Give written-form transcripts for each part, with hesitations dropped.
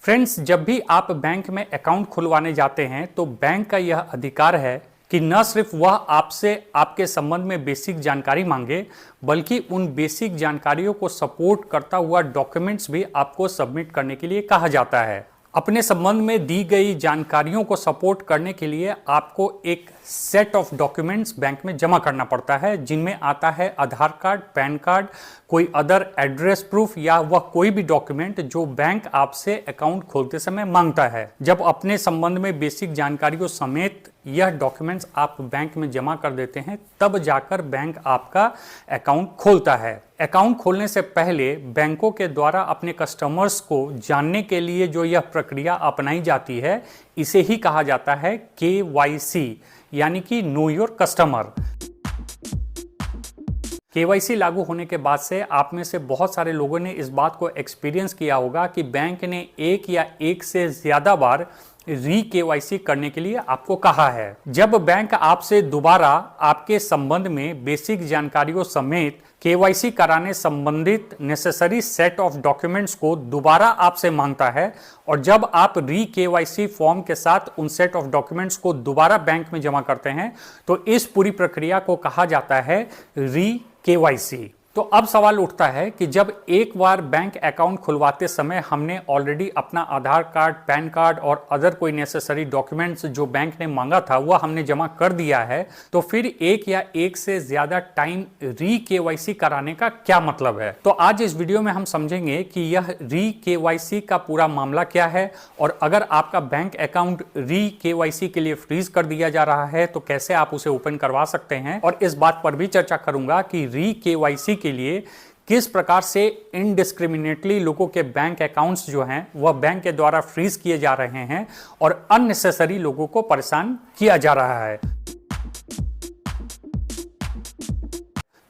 Friends, जब भी आप बैंक में अकाउंट खुलवाने जाते हैं तो बैंक का यह अधिकार है कि न सिर्फ वह आपसे आपके संबंध में बेसिक जानकारी मांगे, बल्कि उन बेसिक जानकारियों को सपोर्ट करता हुआ डॉक्यूमेंट्स भी आपको सबमिट करने के लिए कहा जाता है। अपने संबंध में दी गई जानकारियों को सपोर्ट करने के लिए आपको एक सेट ऑफ डॉक्यूमेंट्स बैंक में जमा करना पड़ता है, जिनमें आता है आधार कार्ड, पैन कार्ड, कोई अदर एड्रेस प्रूफ या वह कोई भी डॉक्यूमेंट जो बैंक आपसे अकाउंट खोलते समय मांगता है। जब अपने संबंध में बेसिक जानकारियों समेत यह डॉक्यूमेंट्स आप बैंक में जमा कर देते हैं, तब जाकर बैंक आपका अकाउंट खोलता है। अकाउंट खोलने से पहले बैंकों के द्वारा अपने कस्टमर्स को जानने के लिए जो यह प्रक्रिया अपनाई जाती है, इसे ही कहा जाता है KYC, यानी कि नो योर कस्टमर। KYC लागू होने के बाद से आप में से बहुत सारे लोगों ने इस बात को एक्सपीरियंस किया होगा कि बैंक ने एक या एक से ज्यादा बार KYC करने के लिए आपको कहा है। जब बैंक आपसे दोबारा आपके संबंध में बेसिक जानकारियों समेत KYC कराने संबंधित नेसेसरी सेट ऑफ डॉक्यूमेंट्स को दोबारा आपसे मांगता है और जब आप KYC फॉर्म के साथ उन सेट ऑफ डॉक्यूमेंट्स को दोबारा बैंक में जमा करते हैं, तो इस पूरी प्रक्रिया को कहा जाता है KYC। तो अब सवाल उठता है कि जब एक बार बैंक अकाउंट खुलवाते समय हमने ऑलरेडी अपना आधार कार्ड, पैन कार्ड और अदर कोई नेसेसरी डॉक्यूमेंट्स जो बैंक ने मांगा था वह हमने जमा कर दिया है, तो फिर एक या एक से ज्यादा टाइम KYC कराने का क्या मतलब है। तो आज इस वीडियो में हम समझेंगे कि यह KYC का पूरा मामला क्या है, और अगर आपका बैंक अकाउंट KYC के लिए फ्रीज कर दिया जा रहा है तो कैसे आप उसे ओपन करवा सकते हैं, और इस बात पर भी चर्चा करूंगा कि KYC के लिए किस प्रकार से इनडिस्क्रिमिनेटली लोगों के बैंक अकाउंट्स जो हैं वह बैंक के द्वारा फ्रीज किए जा रहे हैं और अननेसेसरी लोगों को परेशान किया जा रहा है।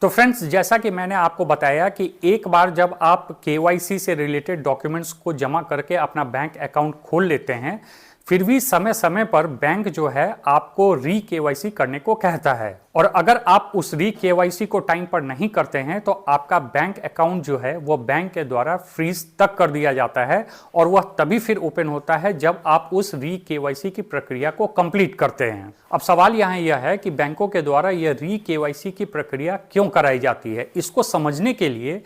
तो फ्रेंड्स, जैसा कि मैंने आपको बताया कि एक बार जब आप KYC से रिलेटेड डॉक्यूमेंट्स को जमा करके अपना बैंक अकाउंट खोल लेते हैं, फिर भी समय समय पर बैंक जो है आपको KYC करने को कहता है, और अगर आप उस KYC को टाइम पर नहीं करते हैं तो आपका बैंक अकाउंट जो है वह बैंक के द्वारा फ्रीज तक कर दिया जाता है, और वह तभी फिर ओपन होता है जब आप उस KYC की प्रक्रिया को कंप्लीट करते हैं। अब सवाल यहाँ यह है कि बैंकों के द्वारा यह KYC की प्रक्रिया क्यों कराई जाती है। इसको समझने के लिए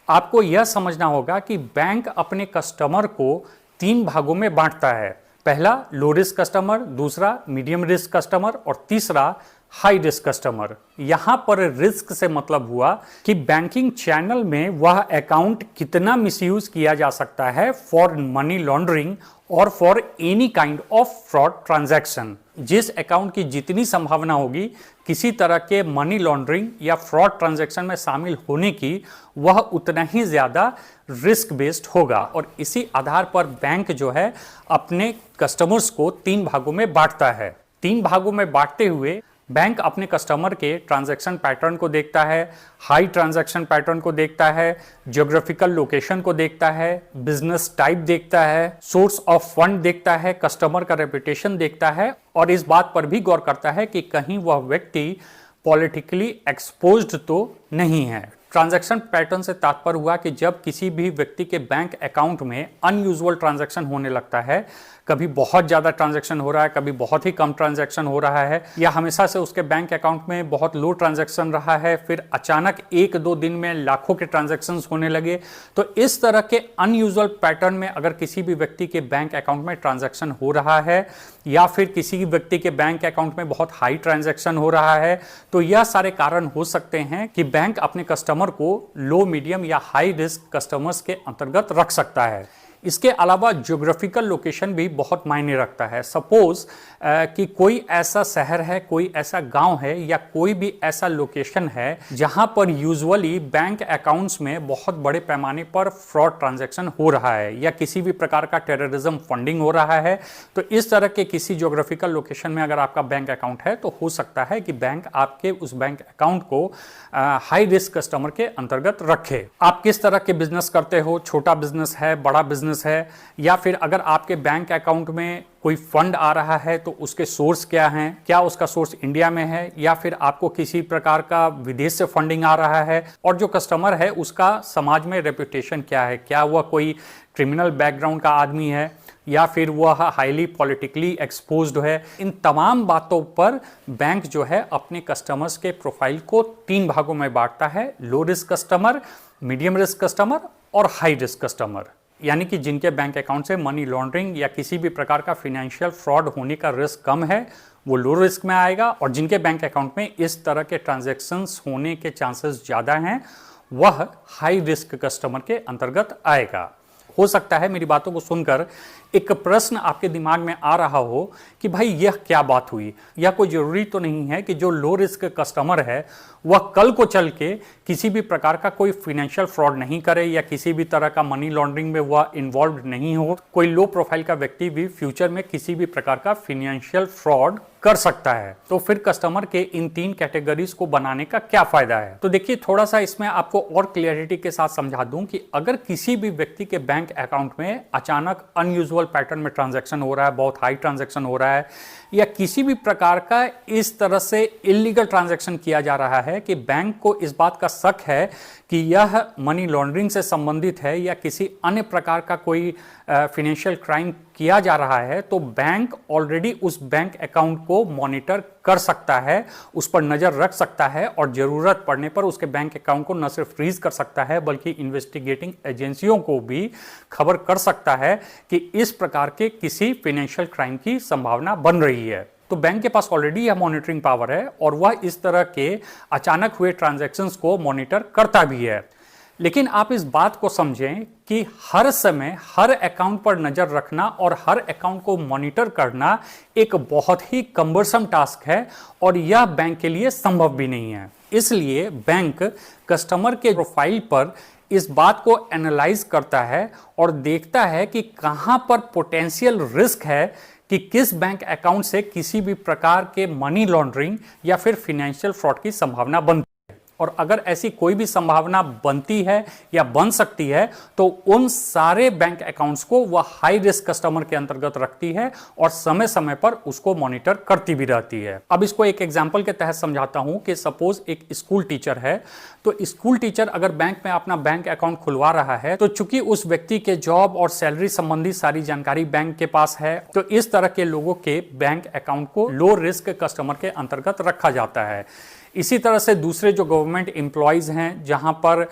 आपको यह समझना होगा कि बैंक अपने कस्टमर को 3 भागों में बांटता है। पहला लो रिस्क कस्टमर, दूसरा मीडियम रिस्क कस्टमर और तीसरा हाई रिस्क कस्टमर। यहां पर रिस्क से मतलब हुआ कि बैंकिंग चैनल में वह अकाउंट कितना मिसयूज किया जा सकता है फॉर मनी लॉन्ड्रिंग और for any kind of fraud transaction. जिस अकाउंट की जितनी संभावना होगी किसी तरह के मनी लॉन्ड्रिंग या फ्रॉड ट्रांजैक्शन में शामिल होने की, वह उतना ही ज्यादा रिस्क बेस्ड होगा, और इसी आधार पर बैंक जो है अपने कस्टमर्स को 3 भागों में बांटता है। 3 भागों में बांटते हुए बैंक अपने कस्टमर के ट्रांजैक्शन पैटर्न को देखता है, हाई ट्रांजैक्शन पैटर्न को देखता है, ज्योग्राफिकल लोकेशन को देखता है, बिजनेस टाइप देखता है, सोर्स ऑफ फंड देखता है, कस्टमर का रेपुटेशन देखता है, और इस बात पर भी गौर करता है कि कहीं वह व्यक्ति पॉलिटिकली एक्सपोज्ड तो नहीं है। ट्रांजैक्शन पैटर्न से तात्पर्य हुआ कि जब किसी भी व्यक्ति के बैंक अकाउंट में अनयूजुअल ट्रांजैक्शन होने लगता है, कभी बहुत ज़्यादा ट्रांजैक्शन हो रहा है, कभी बहुत ही कम ट्रांजैक्शन हो रहा है, या हमेशा से उसके बैंक अकाउंट में बहुत लो ट्रांजैक्शन रहा है, फिर अचानक 1-2 दिन में लाखों के ट्रांजैक्शंस होने लगे, तो इस तरह के अनयूजुअल पैटर्न में अगर किसी भी व्यक्ति के बैंक अकाउंट में ट्रांजैक्शन हो रहा है, या फिर किसी व्यक्ति के बैंक अकाउंट में बहुत हाई ट्रांजैक्शन हो रहा है, तो यह सारे कारण हो सकते हैं कि बैंक अपने कस्टमर को लो, मीडियम या हाई रिस्क कस्टमर्स के अंतर्गत रख सकता है। इसके अलावा ज्योग्राफिकल लोकेशन भी बहुत मायने रखता है। सपोज कि कोई ऐसा शहर है, कोई ऐसा गांव है, या कोई भी ऐसा लोकेशन है जहां पर यूजुअली बैंक अकाउंट्स में बहुत बड़े पैमाने पर फ्रॉड ट्रांजैक्शन हो रहा है, या किसी भी प्रकार का टेररिज्म फंडिंग हो रहा है, तो इस तरह के किसी ज्योग्राफिकल लोकेशन में अगर आपका बैंक अकाउंट है तो हो सकता है कि बैंक आपके उस बैंक अकाउंट को हाई रिस्क कस्टमर के अंतर्गत रखे। आप किस तरह के बिजनेस करते हो, छोटा बिजनेस है, बड़ा बिजनेस बिजनेस है, या फिर अगर आपके बैंक अकाउंट में कोई फंड आ रहा है तो उसके सोर्स क्या हैं, क्या उसका सोर्स इंडिया में है या फिर आपको किसी प्रकार का विदेश से फंडिंग आ रहा है, और जो कस्टमर है उसका समाज में रेपुटेशन क्या है, क्या वह कोई क्रिमिनल बैकग्राउंड का आदमी है या फिर वह हाईली पॉलिटिकली एक्सपोज्ड है। इन तमाम बातों पर बैंक जो है अपने कस्टमर्स के प्रोफाइल को 3 भागों में बांटता है, low risk customer, medium risk customer और हाई रिस्क कस्टमर। यानी कि जिनके बैंक अकाउंट से मनी लॉन्ड्रिंग या किसी भी प्रकार का फाइनेंशियल फ्रॉड होने का रिस्क कम है वो लो रिस्क में आएगा, और जिनके बैंक अकाउंट में इस तरह के ट्रांजैक्शंस होने के चांसेस ज़्यादा हैं वह हाई रिस्क कस्टमर के अंतर्गत आएगा। हो सकता है मेरी बातों को सुनकर एक प्रश्न आपके दिमाग में आ रहा हो कि भाई यह क्या बात हुई, यह कोई जरूरी तो नहीं है कि जो लो रिस्क कस्टमर है वह कल को चल के किसी भी प्रकार का कोई फाइनेंशियल फ्रॉड नहीं करे या किसी भी तरह का मनी लॉन्ड्रिंग में वह इन्वॉल्व नहीं हो। कोई लो प्रोफाइल का व्यक्ति भी फ्यूचर में किसी भी प्रकार का फाइनेंशियल फ्रॉड कर सकता है। तो फिर कस्टमर के इन 3 कैटेगरीज को बनाने का क्या फायदा है? तो देखिए, थोड़ा सा इसमें आपको और क्लियरिटी के साथ समझा दूं कि अगर किसी भी व्यक्ति के बैंक अकाउंट में अचानक अनयूजुअल पैटर्न में ट्रांजैक्शन हो रहा है, बहुत हाई ट्रांजैक्शन हो रहा है, या किसी भी प्रकार का इस तरह से इलीगल ट्रांजैक्शन किया जा रहा है कि बैंक को इस बात का शक है कि यह मनी लॉन्ड्रिंग से संबंधित है या किसी अन्य प्रकार का कोई फाइनेंशियल क्राइम किया जा रहा है, तो बैंक ऑलरेडी उस बैंक अकाउंट को मॉनिटर कर सकता है, उस पर नज़र रख सकता है और ज़रूरत पड़ने पर उसके बैंक अकाउंट को न सिर्फ फ्रीज कर सकता है बल्कि इन्वेस्टिगेटिंग एजेंसियों को भी खबर कर सकता है कि इस प्रकार के किसी फाइनेंशियल क्राइम की संभावना बन रही है। तो बैंक के पास ऑलरेडी यह मॉनिटरिंग पावर है और वह इस तरह के अचानक हुए ट्रांजैक्शंस को मॉनिटर करता भी है। लेकिन आप इस बात को समझें कि हर समय हर अकाउंट पर नजर रखना और हर अकाउंट को मॉनिटर करना एक बहुत ही कम्बरसम टास्क है और यह बैंक के लिए संभव भी नहीं है। इसलिए बैंक कस्टमर के प्रोफाइल पर इस बात को एनालाइज करता है और देखता है कि कहां पर पोटेंशियल रिस्क है कि किस बैंक अकाउंट से किसी भी प्रकार के मनी लॉन्ड्रिंग या फिर फाइनेंशियल फ्रॉड की संभावना बनती है। और अगर ऐसी कोई भी संभावना बनती है या बन सकती है तो उन सारे बैंक अकाउंट्स को वह हाई रिस्क कस्टमर के अंतर्गत रखती है और समय समय पर उसको मॉनिटर करती भी रहती है। अब इसको एक एग्जांपल के तहत समझाता हूं कि सपोज एक स्कूल टीचर है, तो स्कूल टीचर अगर बैंक में अपना बैंक अकाउंट खुलवा रहा है तो चूंकि उस व्यक्ति के जॉब और सैलरी संबंधी सारी जानकारी बैंक के पास है, तो इस तरह के लोगों के बैंक अकाउंट को लो रिस्क कस्टमर के अंतर्गत रखा जाता है। इसी तरह से दूसरे जो गवर्नमेंट एम्प्लॉयज़ हैं जहां पर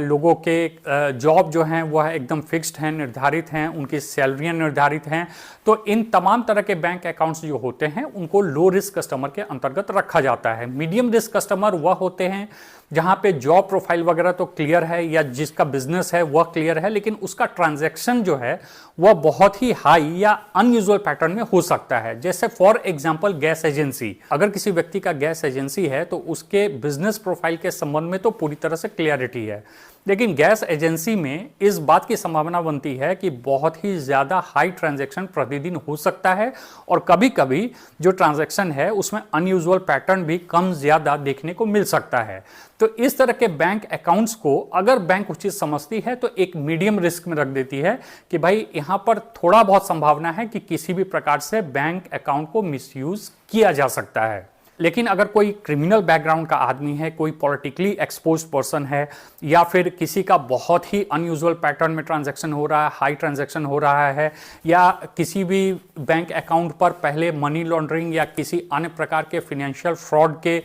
लोगों के जॉब जो हैं वह एकदम फिक्स्ड हैं, निर्धारित हैं, उनकी सैलरियां निर्धारित हैं, तो इन तमाम तरह के बैंक अकाउंट्स जो होते हैं उनको लो रिस्क कस्टमर के अंतर्गत रखा जाता है। मीडियम रिस्क कस्टमर वह होते हैं जहां पे जॉब प्रोफाइल वगैरह तो क्लियर है या जिसका बिजनेस है वह क्लियर है, लेकिन उसका ट्रांजैक्शन जो है वह बहुत ही हाई या अनयूजुअल पैटर्न में हो सकता है। जैसे फॉर एग्जांपल गैस एजेंसी, अगर किसी व्यक्ति का गैस एजेंसी है तो उसके बिजनेस प्रोफाइल के संबंध में तो पूरी तरह से क्लियरिटी है, लेकिन गैस एजेंसी में इस बात की संभावना बनती है कि बहुत ही ज़्यादा हाई ट्रांजैक्शन प्रतिदिन हो सकता है और कभी कभी जो ट्रांजैक्शन है उसमें अनयूजुअल पैटर्न भी कम ज़्यादा देखने को मिल सकता है। तो इस तरह के बैंक अकाउंट्स को अगर बैंक उचित समझती है तो एक मीडियम रिस्क में रख देती है कि भाई यहाँ पर थोड़ा बहुत संभावना है कि किसी भी प्रकार से बैंक अकाउंट को मिसयूज किया जा सकता है। लेकिन अगर कोई क्रिमिनल बैकग्राउंड का आदमी है, कोई पॉलिटिकली एक्सपोज्ड पर्सन है, या फिर किसी का बहुत ही अनयूजुअल पैटर्न में ट्रांजैक्शन हो रहा है, हाई ट्रांजैक्शन हो रहा है, या किसी भी बैंक अकाउंट पर पहले मनी लॉन्ड्रिंग या किसी अन्य प्रकार के फाइनेंशियल फ्रॉड के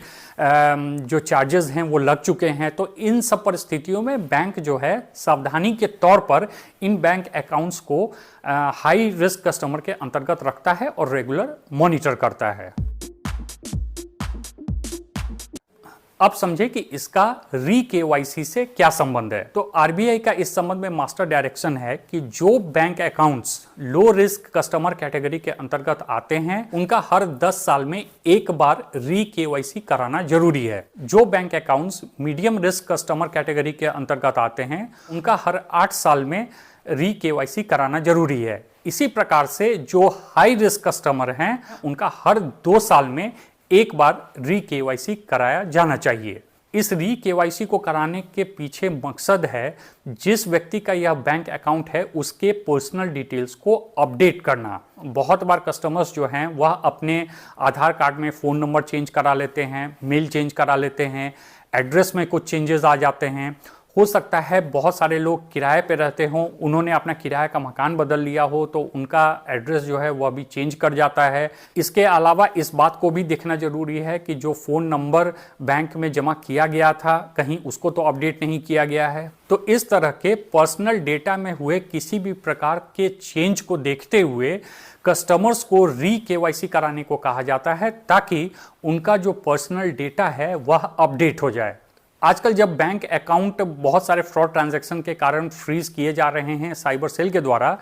जो चार्जेस हैं वो लग चुके हैं, तो इन सब परिस्थितियों में बैंक जो है सावधानी के तौर पर इन बैंक अकाउंट्स को हाई रिस्क कस्टमर के अंतर्गत रखता है और रेगुलर मॉनिटर करता है। अब समझे कि इसका री केवाईसी से क्या संबंध है। तो आरबीआई का इस संबंध में मास्टर डायरेक्शन है कि जो bank accounts low risk customer category के अंतर्गत आते हैं उनका हर 10 साल में एक बार री केवाईसी कराना जरूरी है। जो bank accounts medium risk customer category के अंतर्गत आते हैं उनका हर 8 साल में री केवाईसी कराना जरूरी है। इसी प्रकार से जो हाई रिस्क कस्टमर हैं उनका हर 2 साल में एक बार री केवाईसी कराया जाना चाहिए। इस री केवाईसी को कराने के पीछे मकसद है जिस व्यक्ति का यह बैंक अकाउंट है उसके पर्सनल डिटेल्स को अपडेट करना। बहुत बार कस्टमर्स जो हैं वह अपने आधार कार्ड में फ़ोन नंबर चेंज करा लेते हैं, मेल चेंज करा लेते हैं, एड्रेस में कुछ चेंजेस आ जाते हैं। हो सकता है बहुत सारे लोग किराए पे रहते हों, उन्होंने अपना किराए का मकान बदल लिया हो तो उनका एड्रेस जो है वह भी चेंज कर जाता है। इसके अलावा इस बात को भी देखना जरूरी है कि जो फ़ोन नंबर बैंक में जमा किया गया था कहीं उसको तो अपडेट नहीं किया गया है। तो इस तरह के पर्सनल डेटा में हुए किसी भी प्रकार के चेंज को देखते हुए कस्टमर्स को री केवाईसी कराने को कहा जाता है ताकि उनका जो पर्सनल डेटा है वह अपडेट हो जाए। आजकल जब बैंक अकाउंट बहुत सारे फ्रॉड ट्रांजैक्शन के कारण फ्रीज किए जा रहे हैं साइबर सेल के द्वारा,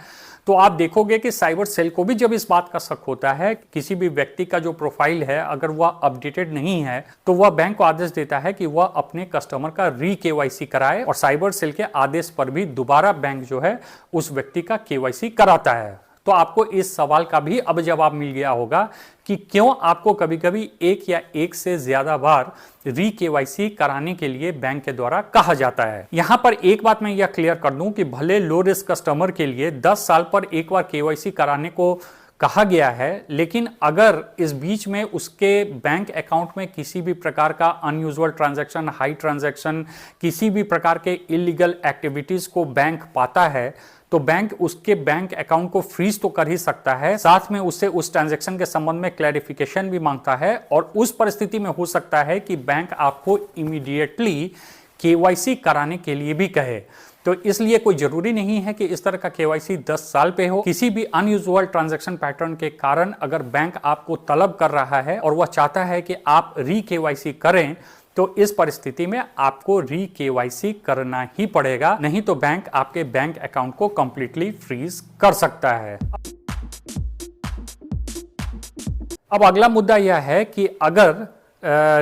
तो आप देखोगे कि साइबर सेल को भी जब इस बात का शक होता है किसी भी व्यक्ति का जो प्रोफाइल है अगर वह अपडेटेड नहीं है तो वह बैंक को आदेश देता है कि वह अपने कस्टमर का री केवाईसी कराए और साइबर सेल के आदेश पर भी दोबारा बैंक जो है उस व्यक्ति का केवाईसी कराता है। तो आपको इस सवाल का भी अब जवाब मिल गया होगा कि क्यों आपको कभी कभी एक या एक से ज्यादा बार री केवाईसी कराने के लिए बैंक के द्वारा कहा जाता है। यहां पर एक बात मैं यह क्लियर कर दूं कि भले लो रिस्क कस्टमर के लिए 10 साल पर एक बार केवाईसी कराने को कहा गया है, लेकिन अगर इस बीच में उसके बैंक अकाउंट में किसी भी प्रकार का अनयूजुअल ट्रांजैक्शन, हाई ट्रांजैक्शन, किसी भी प्रकार के इलीगल एक्टिविटीज को बैंक पाता है तो बैंक उसके बैंक अकाउंट को फ्रीज तो कर ही सकता है, साथ में उससे उस ट्रांजैक्शन के संबंध में क्लैरिफिकेशन भी मांगता है और उस परिस्थिति में हो सकता है कि बैंक आपको इमीडिएटली केवाईसी कराने के लिए भी कहे। तो इसलिए कोई जरूरी नहीं है कि इस तरह का केवाईसी 10 साल पे हो। किसी भी अनयूजुअल ट्रांजैक्शन पैटर्न के कारण अगर बैंक आपको तलब कर रहा है और वह चाहता है कि आप री केवाईसी करें तो इस परिस्थिति में आपको री केवाईसी करना ही पड़ेगा, नहीं तो बैंक आपके बैंक अकाउंट को कंप्लीटली फ्रीज कर सकता है। अब अगला मुद्दा यह है कि अगर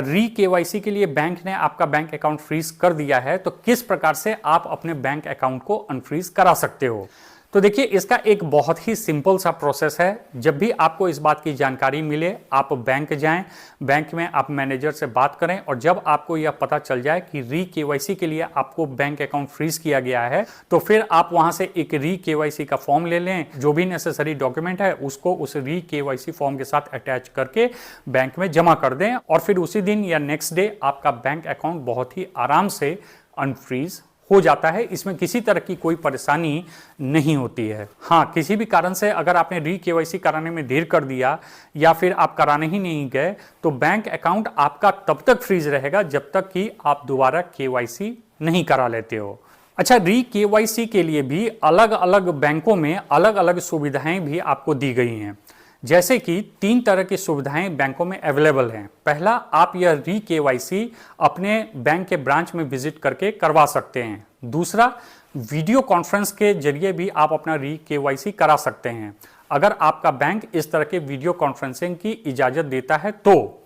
री केवाईसी के लिए बैंक ने आपका बैंक अकाउंट फ्रीज कर दिया है तो किस प्रकार से आप अपने बैंक अकाउंट को अनफ्रीज करा सकते हो। तो देखिए, इसका एक बहुत ही सिंपल सा प्रोसेस है। जब भी आपको इस बात की जानकारी मिले आप बैंक जाएं, बैंक में आप मैनेजर से बात करें और जब आपको यह पता चल जाए कि री केवाईसी के लिए आपको बैंक अकाउंट फ्रीज किया गया है तो फिर आप वहां से एक री केवाईसी का फॉर्म ले लें, जो भी नेसेसरी डॉक्यूमेंट है उसको उस री केवाईसी फॉर्म के साथ अटैच करके बैंक में जमा कर दें और फिर उसी दिन या नेक्स्ट डे आपका बैंक अकाउंट बहुत ही आराम से अनफ्रीज हो जाता है। इसमें किसी तरह की कोई परेशानी नहीं होती है। हाँ, किसी भी कारण से अगर आपने री केवाईसी कराने में देर कर दिया या फिर आप कराने ही नहीं गए तो बैंक अकाउंट आपका तब तक फ्रीज रहेगा जब तक कि आप दोबारा केवाईसी नहीं करा लेते हो। अच्छा, री केवाईसी के लिए भी अलग अलग बैंकों में अलग अलग सुविधाएं भी आपको दी गई हैं। जैसे कि 3 तरह की सुविधाएं बैंकों में अवेलेबल हैं। पहला, आप यह री केवाईसी अपने बैंक के ब्रांच में विजिट करके करवा सकते हैं। दूसरा, वीडियो कॉन्फ्रेंस के जरिए भी आप अपना री केवाईसी करा सकते हैं अगर आपका बैंक इस तरह के वीडियो कॉन्फ्रेंसिंग की इजाजत देता है तो।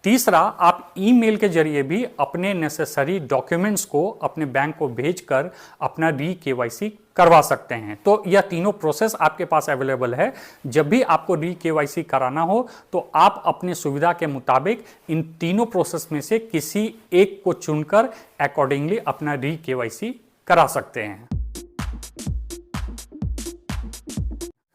तीसरा, आप ईमेल के जरिए भी अपने नेसेसरी डॉक्यूमेंट्स को अपने बैंक को भेजकर अपना री केवाईसी करवा सकते हैं। तो यह तीनों प्रोसेस आपके पास अवेलेबल है। जब भी आपको री केवाईसी कराना हो तो आप अपने सुविधा के मुताबिक इन तीनों प्रोसेस में से किसी एक को चुनकर अकॉर्डिंगली अपना री केवाईसी करा सकते हैं।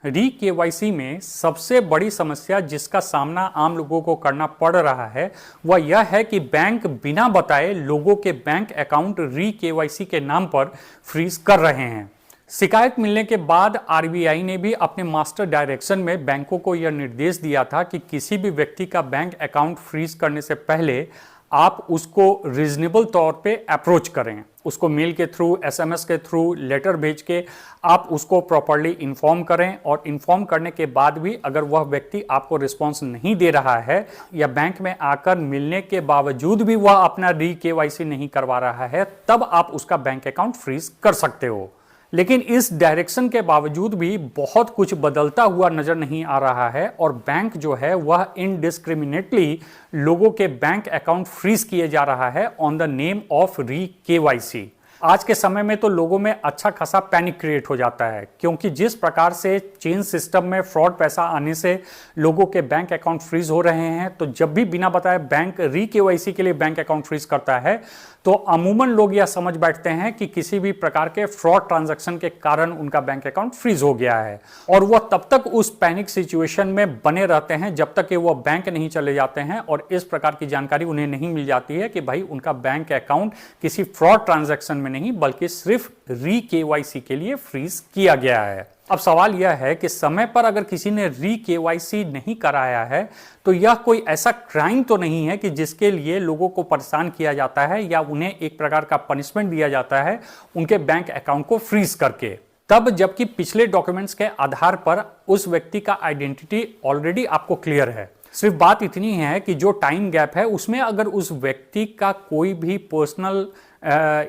री केवाईसी में सबसे बड़ी समस्या जिसका सामना आम लोगों को करना पड़ रहा है वह यह है कि बैंक बिना बताए लोगों के बैंक अकाउंट री केवाईसी के नाम पर फ्रीज कर रहे हैं। शिकायत मिलने के बाद आरबीआई ने भी अपने मास्टर डायरेक्शन में बैंकों को यह निर्देश दिया था कि किसी भी व्यक्ति का बैंक अकाउंट फ्रीज करने से पहले आप उसको रीजनेबल तौर पे अप्रोच करें, उसको मेल के थ्रू, एसएमएस के थ्रू, लेटर भेज के आप उसको प्रॉपर्ली इन्फॉर्म करें और इन्फॉर्म करने के बाद भी अगर वह व्यक्ति आपको रिस्पॉन्स नहीं दे रहा है या बैंक में आकर मिलने के बावजूद भी वह अपना री केवाईसी नहीं करवा रहा है तब आप उसका बैंक अकाउंट फ्रीज कर सकते हो। लेकिन इस डायरेक्शन के बावजूद भी बहुत कुछ बदलता हुआ नजर नहीं आ रहा है और बैंक जो है वह इनडिस्क्रिमिनेटली लोगों के बैंक अकाउंट फ्रीज किए जा रहा है ऑन द नेम ऑफ री केवाईसी। आज के समय में तो लोगों में अच्छा खासा पैनिक क्रिएट हो जाता है, क्योंकि जिस प्रकार से चेन सिस्टम में फ्रॉड पैसा आने से लोगों के बैंक अकाउंट फ्रीज हो रहे हैं। तो जब भी बिना बताए बैंक री-केवाईसी के लिए बैंक अकाउंट फ्रीज करता है तो अमूमन लोग यह समझ बैठते हैं कि किसी भी प्रकार के फ्रॉड ट्रांजैक्शन के कारण उनका बैंक अकाउंट फ्रीज हो गया है, और वह तब तक उस पैनिक सिचुएशन में बने रहते हैं जब तक कि वह बैंक नहीं चले जाते हैं और इस प्रकार की जानकारी उन्हें नहीं मिल जाती है कि भाई उनका बैंक अकाउंट किसी फ्रॉड ट्रांजैक्शन में नहीं बल्कि सिर्फ री-केवाईसी के लिए फ्रीज किया गया है। अब सवाल यह है कि समय पर अगर किसी ने री-केवाईसी नहीं कराया है तो यह कोई ऐसा क्राइम तो नहीं है कि जिसके लिए लोगों को परेशान किया जाता है या उन्हें एक प्रकार का पनिशमेंट दिया जाता है उनके बैंक अकाउंट को फ्रीज करके, तब जबकि पिछले डॉक्यूमेंट्स के आधार पर उस व्यक्ति का आइडेंटिटी ऑलरेडी आपको क्लियर है। सिर्फ बात इतनी है कि जो टाइम गैप है उसमें अगर उस व्यक्ति का कोई भी पर्सनल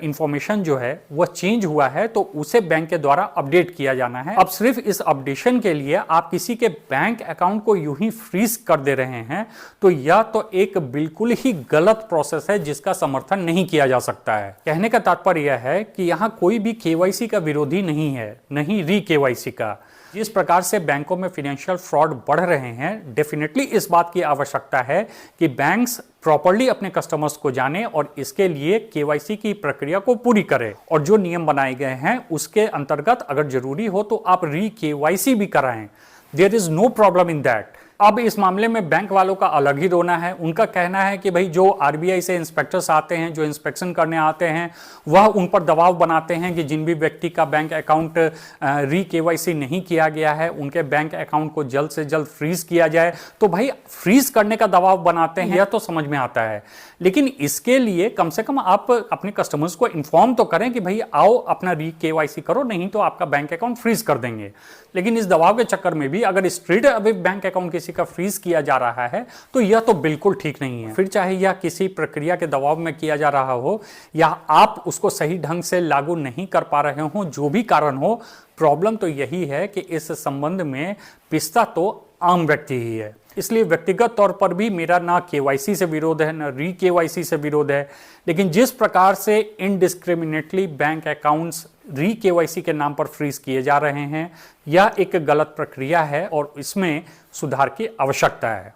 इंफॉर्मेशन जो है वह चेंज हुआ है तो उसे बैंक के द्वारा अपडेट किया जाना है। अब सिर्फ इस अपडेशन के लिए आप किसी के बैंक अकाउंट को यूं ही फ्रीज कर दे रहे हैं तो यह तो एक बिल्कुल ही गलत प्रोसेस है जिसका समर्थन नहीं किया जा सकता है। कहने का तात्पर्य यह है कि यहां कोई भी केवाईसी का विरोधी नहीं है, नहीं री-केवाईसी का। जिस प्रकार से बैंकों में फाइनेंशियल फ्रॉड बढ़ रहे हैं, डेफिनेटली इस बात की आवश्यकता है कि बैंक्स प्रॉपर्ली अपने कस्टमर्स को जाने और इसके लिए केवाईसी की प्रक्रिया को पूरी करें, और जो नियम बनाए गए हैं उसके अंतर्गत अगर जरूरी हो तो आप री-केवाईसी भी कराएं। There is no problem in that. अब इस मामले में बैंक वालों का अलग ही रोना है। उनका कहना है कि भाई जो आरबीआई से इंस्पेक्टर्स आते हैं, जो इंस्पेक्शन करने आते हैं, वह उन पर दबाव बनाते हैं कि जिन भी व्यक्ति का बैंक अकाउंट री-केवाईसी नहीं किया गया है उनके बैंक अकाउंट को जल्द से जल्द फ्रीज किया जाए। तो भाई फ्रीज करने का दबाव बनाते हैं, यह तो समझ में आता है, लेकिन इसके लिए कम से कम आप अपने कस्टमर्स को इन्फॉर्म तो करें कि भाई आओ अपना री-केवाईसी करो, नहीं तो आपका बैंक अकाउंट फ्रीज कर देंगे। लेकिन इस दबाव के चक्कर में भी अगर स्ट्रेट अवे बैंक अकाउंट किसी का फ्रीज किया जा रहा है तो यह तो बिल्कुल ठीक नहीं है। फिर चाहे यह किसी प्रक्रिया के दबाव में किया जा रहा हो या आप उसको सही ढंग से लागू नहीं कर पा रहे हो, जो भी कारण हो, प्रॉब्लम तो यही है कि इस संबंध में पिसता तो आम व्यक्ति ही है। इसलिए व्यक्तिगत तौर पर भी मेरा ना केवाईसी से विरोध है ना री-केवाईसी से विरोध है, लेकिन जिस प्रकार से इनडिस्क्रिमिनेटली बैंक अकाउंट्स री-केवाईसी के नाम पर फ्रीज किए जा रहे हैं, यह एक गलत प्रक्रिया है और इसमें सुधार की आवश्यकता है।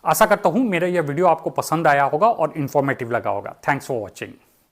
आशा करता हूं मेरा यह वीडियो आपको पसंद आया होगा और इंफॉर्मेटिव लगा होगा। Thanks for watching.